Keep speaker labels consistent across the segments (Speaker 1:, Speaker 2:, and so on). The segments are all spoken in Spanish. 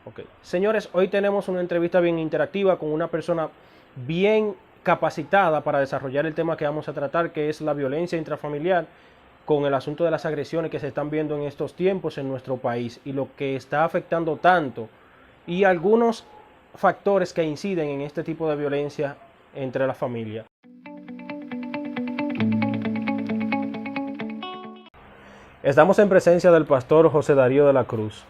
Speaker 1: Ok. Señores, hoy tenemos una entrevista bien interactiva con una persona bien capacitada para desarrollar el tema que vamos a tratar, que es la violencia intrafamiliar, con el asunto de las agresiones que se están viendo en estos tiempos en nuestro país y lo que está afectando tanto y algunos factores que inciden en este tipo de violencia entre la familia. Estamos en presencia del pastor José Darío de la Cruz.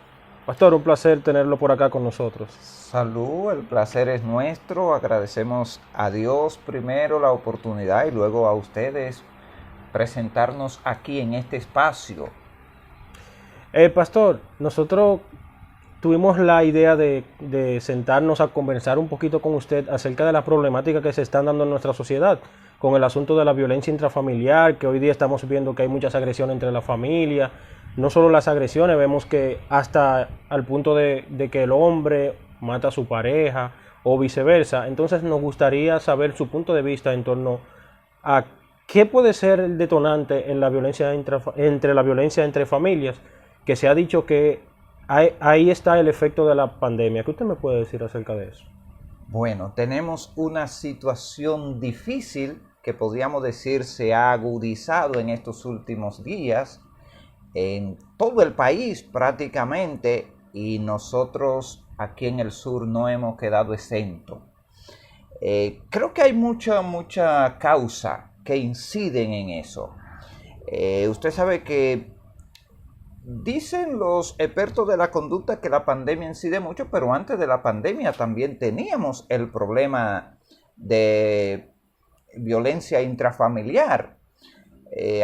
Speaker 1: Pastor, un placer tenerlo por acá con nosotros.
Speaker 2: Salud, el placer es nuestro. Agradecemos a Dios primero la oportunidad y luego a ustedes presentarnos aquí en este espacio.
Speaker 1: Pastor, nosotros tuvimos la idea de sentarnos a conversar un poquito con usted acerca de la problemática que se están dando en nuestra sociedad con el asunto de la violencia intrafamiliar, que hoy día estamos viendo que hay muchas agresiones entre la familia. No solo las agresiones, vemos que hasta al punto de que el hombre mata a su pareja o viceversa. Entonces nos gustaría saber su punto de vista en torno a qué puede ser el detonante en la violencia entre la violencia entre familias, que se ha dicho que ahí está el efecto de la pandemia. ¿Qué usted me puede decir acerca de eso?
Speaker 2: Bueno, tenemos una situación difícil que podríamos decir se ha agudizado en estos últimos días en todo el país prácticamente, y nosotros aquí en el sur no hemos quedado exentos. Creo que hay mucha causa que inciden en eso. Usted sabe que dicen los expertos de la conducta que la pandemia incide mucho, pero antes de la pandemia también teníamos el problema de violencia intrafamiliar.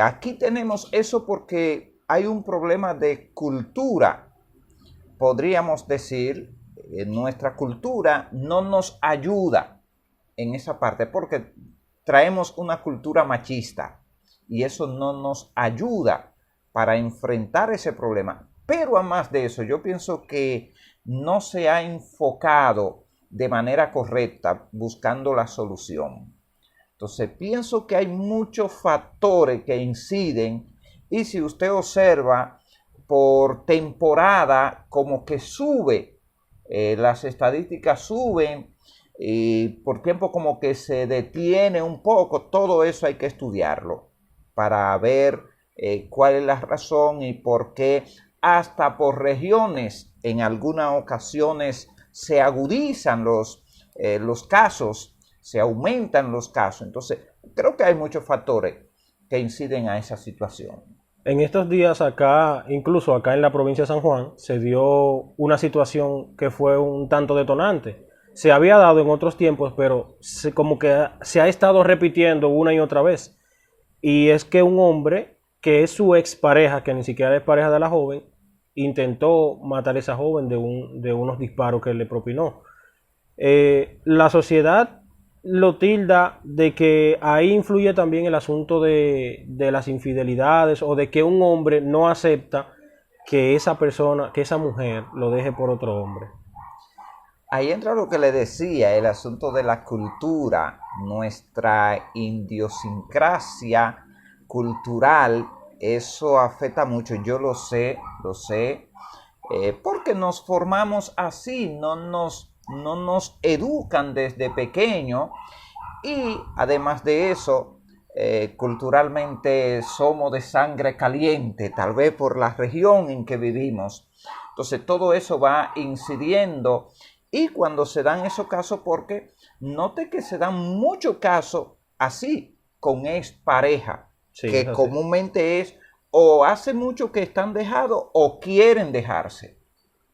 Speaker 2: Aquí tenemos eso porque hay un problema de cultura. Podríamos decir, nuestra cultura no nos ayuda en esa parte porque traemos una cultura machista y eso no nos ayuda para enfrentar ese problema. Pero además de eso, yo pienso que no se ha enfocado de manera correcta buscando la solución. Entonces pienso que hay muchos factores que inciden, y si usted observa por temporada como que sube, las estadísticas suben, y por tiempo como que se detiene un poco. Todo eso hay que estudiarlo para ver cuál es la razón y por qué hasta por regiones en algunas ocasiones se agudizan los casos, se aumentan los casos. Entonces creo que hay muchos factores que inciden a esa situación.
Speaker 1: En estos días acá, incluso acá en la provincia de San Juan, se dio una situación que fue un tanto detonante. Se había dado en otros tiempos, pero como que se ha estado repitiendo una y otra vez. Y es que un hombre, que es su expareja, que ni siquiera es pareja de la joven, intentó matar a esa joven de unos disparos que le propinó. La sociedad lo tilda de que ahí influye también el asunto de las infidelidades o de que un hombre no acepta que esa persona, que esa mujer lo deje por otro hombre.
Speaker 2: Ahí entra lo que le decía, el asunto de la cultura, nuestra idiosincrasia cultural. Eso afecta mucho, yo lo sé, porque nos formamos así, no nos educan desde pequeño, y además de eso, culturalmente somos de sangre caliente, tal vez por la región en que vivimos. Entonces todo eso va incidiendo, y cuando se dan esos casos, porque note que se dan muchos casos así con expareja,
Speaker 1: Sí, es
Speaker 2: que
Speaker 1: así.
Speaker 2: comúnmente es o hace mucho que están dejados o quieren dejarse.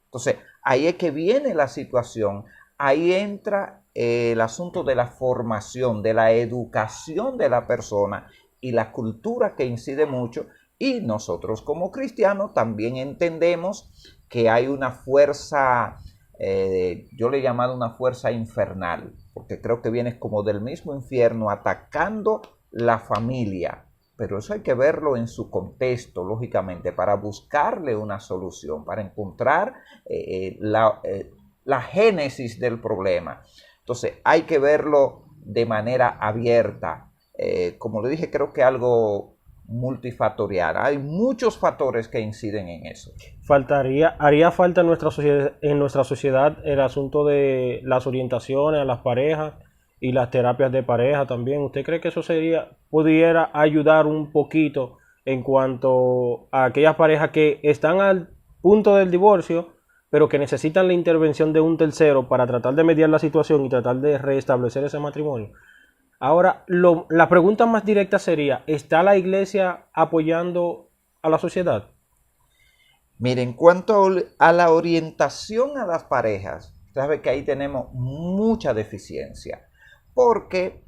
Speaker 2: Entonces, ahí es que viene la situación, ahí entra el asunto de la formación, de la educación de la persona y la cultura que incide mucho, y nosotros como cristianos también entendemos que hay una fuerza, yo le he llamado una fuerza infernal, porque creo que viene como del mismo infierno atacando la familia. Pero eso hay que verlo en su contexto, lógicamente, para buscarle una solución, para encontrar la génesis del problema. Entonces, hay que verlo de manera abierta. Como le dije, creo que algo multifactorial. Hay muchos factores que inciden en eso.
Speaker 1: Haría falta en nuestra sociedad el asunto de las orientaciones a las parejas y las terapias de pareja también. ¿Usted cree que eso pudiera ayudar un poquito en cuanto a aquellas parejas que están al punto del divorcio, pero que necesitan la intervención de un tercero para tratar de mediar la situación y tratar de restablecer ese matrimonio? Ahora, la pregunta más directa sería, ¿está la iglesia apoyando a la sociedad?
Speaker 2: Mire, en cuanto a la orientación a las parejas, sabe que ahí tenemos mucha deficiencia, porque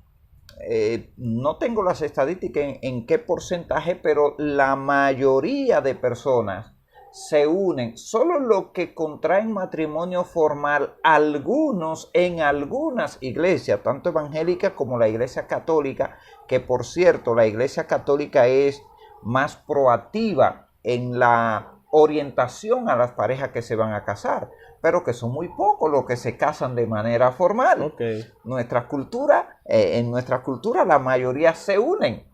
Speaker 2: no tengo las estadísticas en qué porcentaje, pero la mayoría de personas se unen, solo los que contraen matrimonio formal, algunos en algunas iglesias, tanto evangélicas como la iglesia católica, que por cierto, la iglesia católica es más proactiva en la orientación a las parejas que se van a casar, pero que son muy pocos los que se casan de manera formal.
Speaker 1: Okay.
Speaker 2: En nuestra cultura la mayoría se unen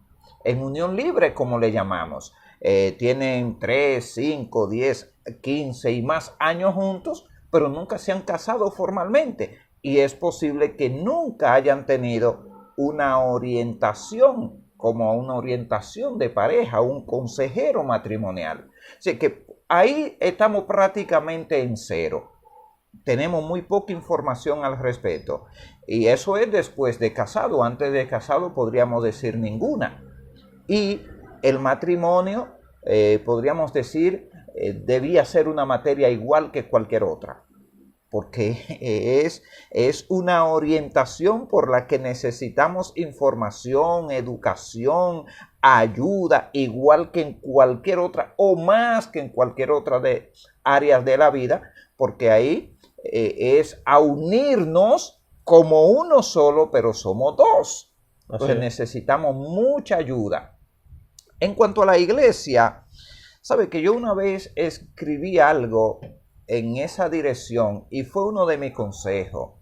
Speaker 2: en unión libre, como le llamamos. Tienen 3, 5, 10, 15 y más años juntos, pero nunca se han casado formalmente. Y es posible que nunca hayan tenido una orientación, como una orientación de pareja, un consejero matrimonial. Así que ahí estamos prácticamente en cero. Tenemos muy poca información al respecto. Y eso es después de casado. Antes de casado podríamos decir ninguna. Y el matrimonio, podríamos decir, debía ser una materia igual que cualquier otra. Porque es una orientación por la que necesitamos información, educación, ayuda, igual que en cualquier otra, o más que en cualquier otra de áreas de la vida, porque ahí es a unirnos como uno solo, pero somos dos. Entonces necesitamos mucha ayuda. En cuanto a la iglesia, sabe que yo una vez escribí algo en esa dirección y fue uno de mis consejos.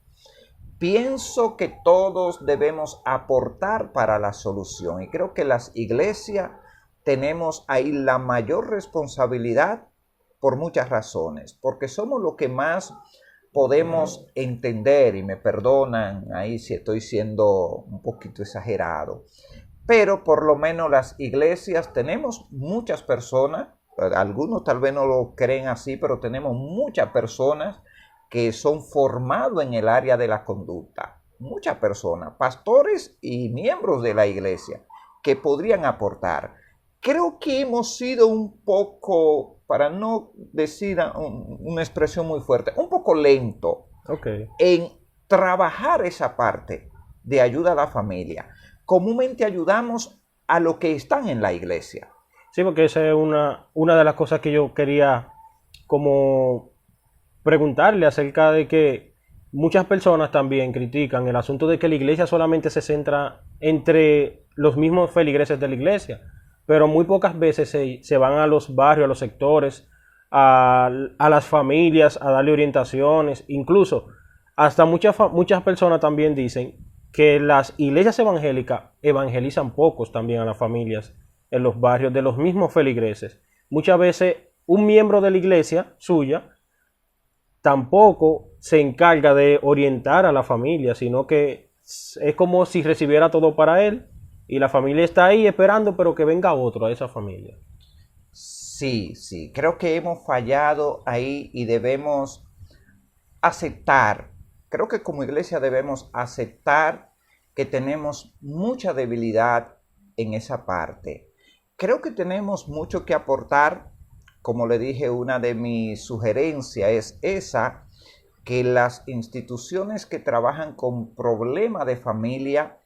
Speaker 2: Pienso que todos debemos aportar para la solución y creo que las iglesias tenemos ahí la mayor responsabilidad por muchas razones, porque somos los que más podemos entender, y me perdonan ahí si estoy siendo un poquito exagerado, pero por lo menos las iglesias tenemos muchas personas. Algunos tal vez no lo creen así, pero tenemos muchas personas que son formados en el área de la conducta. Muchas personas, pastores y miembros de la iglesia, que podrían aportar. Creo que hemos sido un poco, para no decir una expresión muy fuerte, un poco lento en trabajar esa parte de ayuda a la familia. Comúnmente ayudamos a los que están en la iglesia.
Speaker 1: Sí, porque esa es una de las cosas que yo quería como preguntarle acerca de que muchas personas también critican el asunto de que la iglesia solamente se centra entre los mismos feligreses de la iglesia, pero muy pocas veces se van a los barrios, a los sectores, a las familias, a darle orientaciones. Incluso hasta muchas personas también dicen que las iglesias evangélicas evangelizan pocos también a las familias en los barrios de los mismos feligreses. Muchas veces un miembro de la iglesia suya tampoco se encarga de orientar a la familia, sino que es como si recibiera todo para él y la familia está ahí esperando, pero que venga otro a esa familia.
Speaker 2: Sí, creo que hemos fallado ahí y debemos aceptar, creo que como iglesia debemos aceptar que tenemos mucha debilidad en esa parte. Creo que tenemos mucho que aportar. Como le dije, una de mis sugerencias es esa, que las instituciones que trabajan con problemas de familia,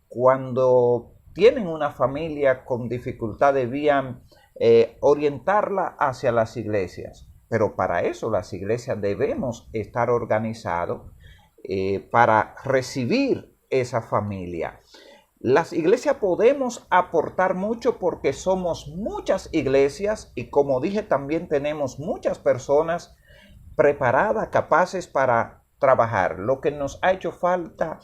Speaker 2: cuando tienen una familia con dificultad, debían orientarla hacia las iglesias. Pero para eso las iglesias debemos estar organizados para recibir esa familia. Las iglesias podemos aportar mucho porque somos muchas iglesias y como dije también tenemos muchas personas preparadas, capaces para trabajar. Lo que nos ha hecho falta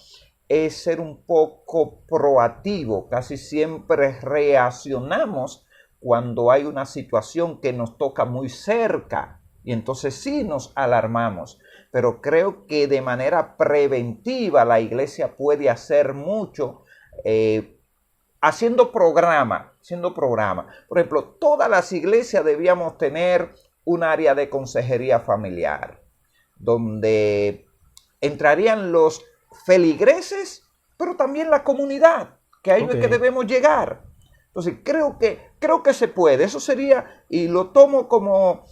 Speaker 2: es ser un poco proactivo. Casi siempre reaccionamos cuando hay una situación que nos toca muy cerca y entonces sí nos alarmamos. Pero creo que de manera preventiva la iglesia puede hacer mucho haciendo programa. Por ejemplo, todas las iglesias debíamos tener un área de consejería familiar, donde entrarían los feligreses, pero también la comunidad, que ahí es que debemos llegar. Entonces, creo que se puede. Eso sería, y lo tomo como,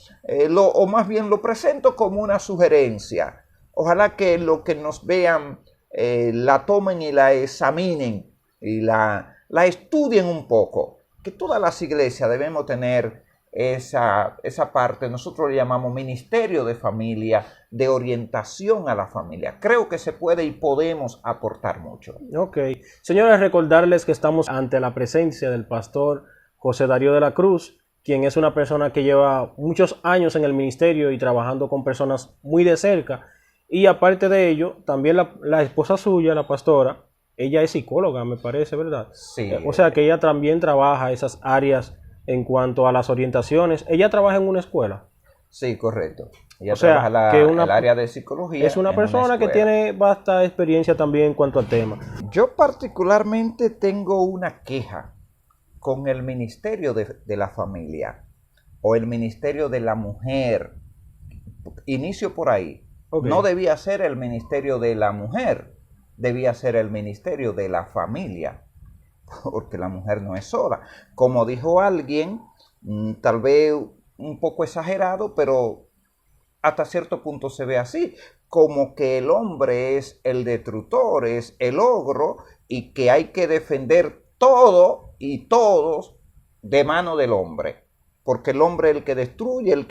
Speaker 2: o más bien lo presento como una sugerencia. Ojalá que los que nos vean la tomen y la examinen y la estudien un poco. Que todas las iglesias debemos tener esa parte. Nosotros le llamamos ministerio de familia, de orientación a la familia. Creo que se puede y podemos aportar mucho.
Speaker 1: Ok. Señores, recordarles que estamos ante la presencia del pastor José Darío de la Cruz, quien es una persona que lleva muchos años en el ministerio y trabajando con personas muy de cerca. Y aparte de ello, también la esposa suya, la pastora, ella es psicóloga, me parece, ¿verdad?
Speaker 2: Sí.
Speaker 1: O sea que ella también trabaja esas áreas en cuanto a las orientaciones. Ella trabaja en una escuela.
Speaker 2: Sí, correcto. Ella trabaja el área de psicología.
Speaker 1: Es una persona que tiene vasta experiencia también en cuanto al tema.
Speaker 2: Yo particularmente tengo una queja con el ministerio de la familia o el ministerio de la mujer. Inicio por ahí. Okay. No debía ser el ministerio de la mujer, debía ser el ministerio de la familia, porque la mujer no es sola. Como dijo alguien, tal vez un poco exagerado, pero hasta cierto punto se ve así, como que el hombre es el destructor, es el ogro, y que hay que defender todo y todos de mano del hombre, porque el hombre es el que destruye, el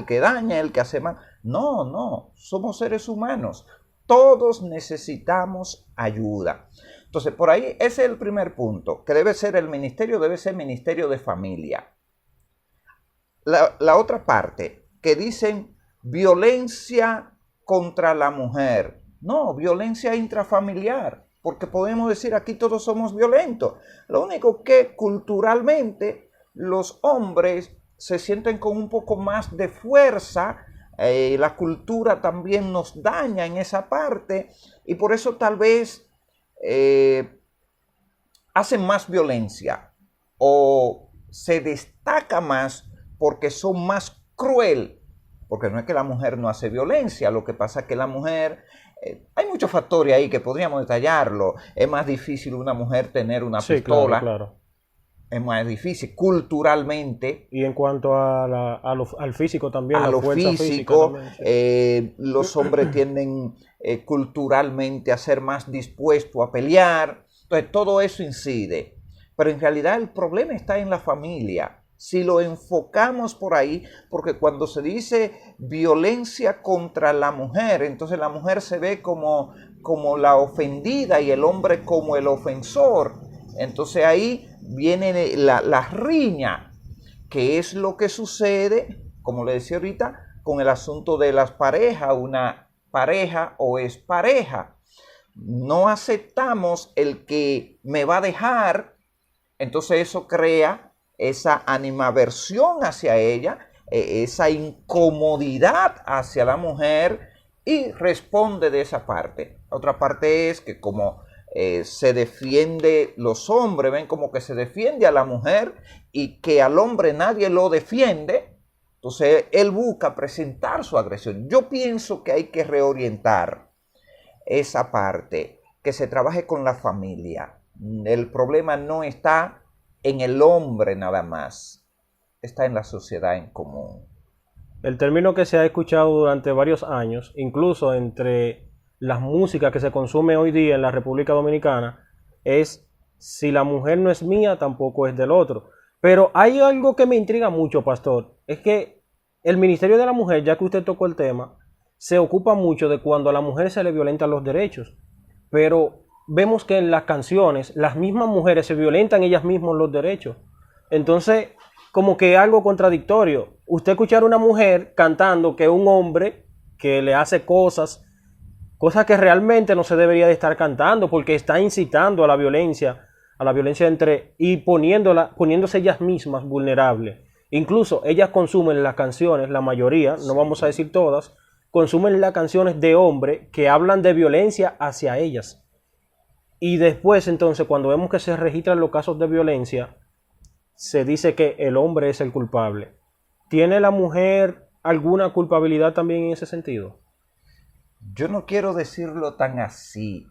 Speaker 2: que daña, el que hace mal. No, somos seres humanos, todos necesitamos ayuda. Entonces, por ahí ese es el primer punto, que debe ser ministerio de familia. La otra parte, que dicen violencia contra la mujer. No, violencia intrafamiliar, porque podemos decir aquí todos somos violentos. Lo único que culturalmente los hombres se sienten con un poco más de fuerza, la cultura también nos daña en esa parte y por eso tal vez hacen más violencia o se destaca más porque son más cruel, porque no es que la mujer no hace violencia, lo que pasa es que la mujer, hay muchos factores ahí que podríamos detallarlo, es más difícil una mujer tener una pistola,
Speaker 1: claro.
Speaker 2: Es más difícil culturalmente.
Speaker 1: Y en cuanto al físico también.
Speaker 2: A lo físico, los hombres tienden culturalmente a ser más dispuestos a pelear. Entonces todo eso incide. Pero en realidad el problema está en la familia. Si lo enfocamos por ahí, porque cuando se dice violencia contra la mujer, entonces la mujer se ve como la ofendida y el hombre como el ofensor. Entonces ahí viene la riña, que es lo que sucede, como le decía ahorita, con el asunto de las parejas, una pareja o es pareja. No aceptamos el que me va a dejar, entonces eso crea esa animadversión hacia ella, esa incomodidad hacia la mujer y responde de esa parte. Otra parte es que como se defiende, los hombres ven como que se defiende a la mujer y que al hombre nadie lo defiende, entonces él busca presentar su agresión. Yo pienso que hay que reorientar esa parte, que se trabaje con la familia. El problema no está en el hombre nada más, está en la sociedad en común.
Speaker 1: El término que se ha escuchado durante varios años, incluso entre las músicas que se consume hoy día en la República Dominicana, es si la mujer no es mía, tampoco es del otro. Pero hay algo que me intriga mucho, pastor, es que el Ministerio de la Mujer, ya que usted tocó el tema, se ocupa mucho de cuando a la mujer se le violentan los derechos. Pero vemos que en las canciones, las mismas mujeres se violentan ellas mismas los derechos. Entonces, como que algo contradictorio. Usted escuchar a una mujer cantando que un hombre que le hace cosas cosa que realmente no se debería de estar cantando porque está incitando a la violencia entre y poniéndose ellas mismas vulnerables. Incluso ellas consumen las canciones, la mayoría, no vamos a decir todas, consumen las canciones de hombres que hablan de violencia hacia ellas. Y después, entonces, cuando vemos que se registran los casos de violencia, se dice que el hombre es el culpable. ¿Tiene la mujer alguna culpabilidad también en ese sentido?
Speaker 2: Yo no quiero decirlo tan así,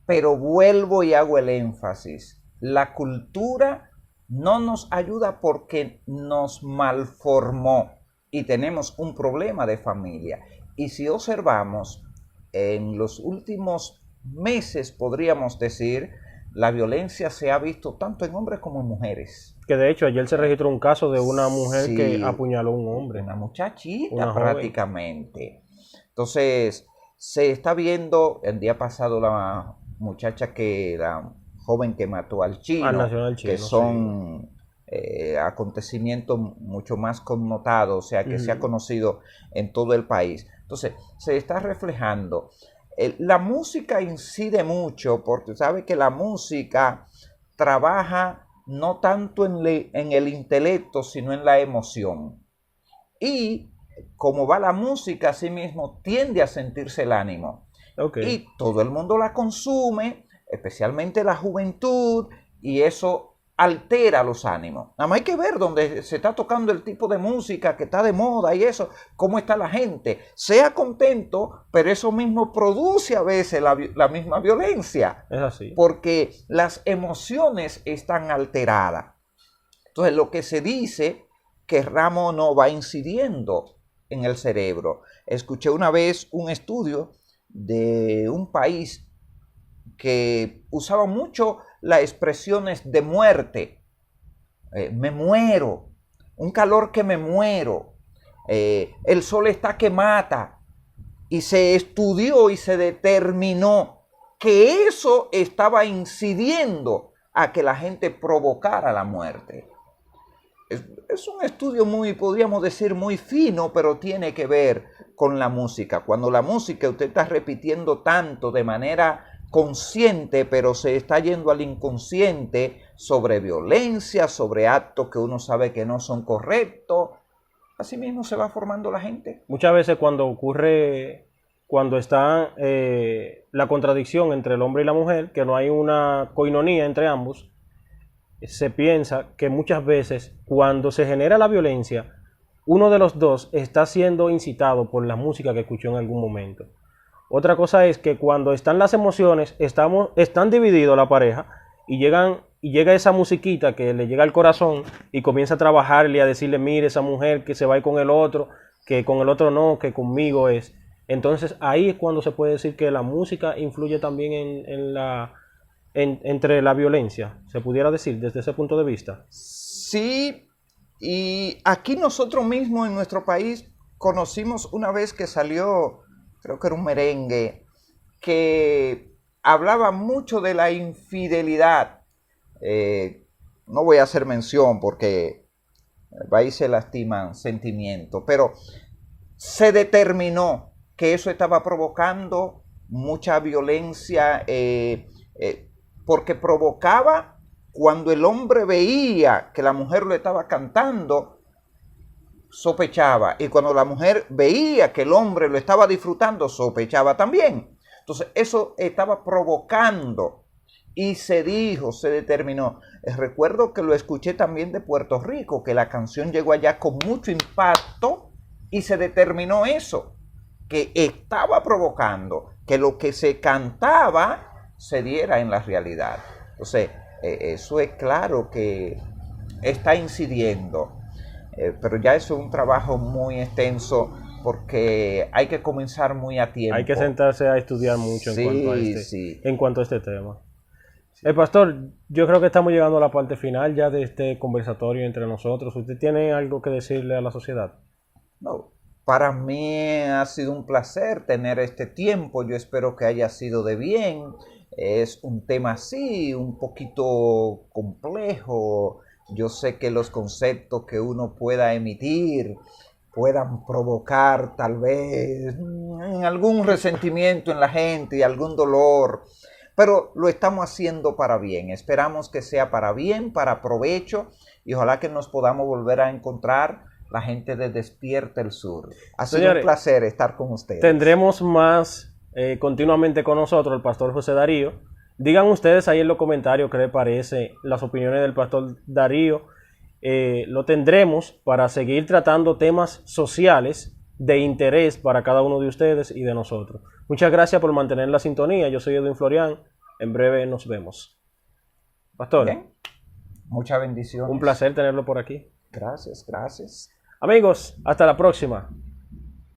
Speaker 2: pero vuelvo y hago el énfasis. La cultura no nos ayuda porque nos malformó y tenemos un problema de familia. Y si observamos, en los últimos meses, podríamos decir, la violencia se ha visto tanto en hombres como en mujeres.
Speaker 1: Que de hecho ayer se registró un caso de una mujer que
Speaker 2: Sí,
Speaker 1: apuñaló a un hombre.
Speaker 2: una muchachita
Speaker 1: Una joven.
Speaker 2: prácticamente. Entonces, se está viendo, el día pasado la muchacha la joven que mató al
Speaker 1: Al
Speaker 2: chino,
Speaker 1: nacional chino,
Speaker 2: que son acontecimientos mucho más connotados, o sea, que se ha conocido en todo el país. Entonces, se está reflejando. La música incide mucho porque sabe que la música trabaja no tanto en el intelecto, sino en la emoción. Y como va la música, así mismo tiende a sentirse el ánimo.
Speaker 1: Okay.
Speaker 2: Y todo el mundo la consume, especialmente la juventud, y eso altera los ánimos. Nada más hay que ver dónde se está tocando el tipo de música que está de moda y eso, cómo está la gente. Sea contento, pero eso mismo produce a veces la misma violencia.
Speaker 1: Es así.
Speaker 2: Porque las emociones están alteradas. Entonces, lo que se dice, que Ramo no va incidiendo en el cerebro. Escuché una vez un estudio de un país que usaba mucho las expresiones de muerte. Me muero, un calor que me muero, el sol está que mata. Y se estudió y se determinó que eso estaba incidiendo a que la gente provocara la muerte. Es un estudio muy, podríamos decir, muy fino, pero tiene que ver con la música. Cuando la música usted está repitiendo tanto de manera consciente, pero se está yendo al inconsciente sobre violencia, sobre actos que uno sabe que no son correctos, así mismo se va formando la gente.
Speaker 1: Muchas veces cuando está la contradicción entre el hombre y la mujer, que no hay una coinonía entre ambos, se piensa que muchas veces cuando se genera la violencia, uno de los dos está siendo incitado por la música que escuchó en algún momento. Otra cosa es que cuando están las emociones, están divididos la pareja y llega esa musiquita que le llega al corazón y comienza a trabajarle, a decirle, mire, esa mujer que se va a ir con el otro, que con el otro no, que conmigo es. Entonces ahí es cuando se puede decir que la música influye también entre la violencia, se pudiera decir desde ese punto de vista.
Speaker 2: Sí, y aquí nosotros mismos en nuestro país conocimos una vez que salió, creo que era un merengue, que hablaba mucho de la infidelidad. No voy a hacer mención porque ahí se lastiman sentimientos, pero se determinó que eso estaba provocando mucha violencia, porque provocaba cuando el hombre veía que la mujer lo estaba cantando, sospechaba, y cuando la mujer veía que el hombre lo estaba disfrutando, sospechaba también. Entonces eso estaba provocando y se dijo, se determinó. Recuerdo que lo escuché también de Puerto Rico, que la canción llegó allá con mucho impacto y se determinó eso, que estaba provocando que lo que se cantaba se diera en la realidad. Entonces, eso es claro que está incidiendo, pero ya eso es un trabajo muy extenso porque hay que comenzar muy a tiempo.
Speaker 1: Hay que sentarse a estudiar mucho
Speaker 2: Sí.
Speaker 1: en cuanto a este tema. El pastor, yo creo que estamos llegando a la parte final ya de este conversatorio entre nosotros. ¿Usted tiene algo que decirle a la sociedad?
Speaker 2: No, para mí ha sido un placer tener este tiempo. Yo espero que haya sido de bien. Es un tema así, un poquito complejo. Yo sé que los conceptos que uno pueda emitir puedan provocar tal vez algún resentimiento en la gente y algún dolor, pero lo estamos haciendo para bien. Esperamos que sea para bien, para provecho, y ojalá que nos podamos volver a encontrar la gente de Despierta el Sur. Ha sido
Speaker 1: Señores,
Speaker 2: un placer estar con ustedes.
Speaker 1: Tendremos más continuamente con nosotros el pastor José Darío. Digan ustedes ahí en los comentarios qué les parece las opiniones del pastor Darío. Lo tendremos para seguir tratando temas sociales de interés para cada uno de ustedes y de nosotros. Muchas gracias por mantener la sintonía. Yo soy Edwin Florian. En breve nos vemos. Pastor.
Speaker 2: Bien. Muchas bendiciones.
Speaker 1: Un placer tenerlo por aquí.
Speaker 2: Gracias, gracias.
Speaker 1: Amigos, hasta la próxima.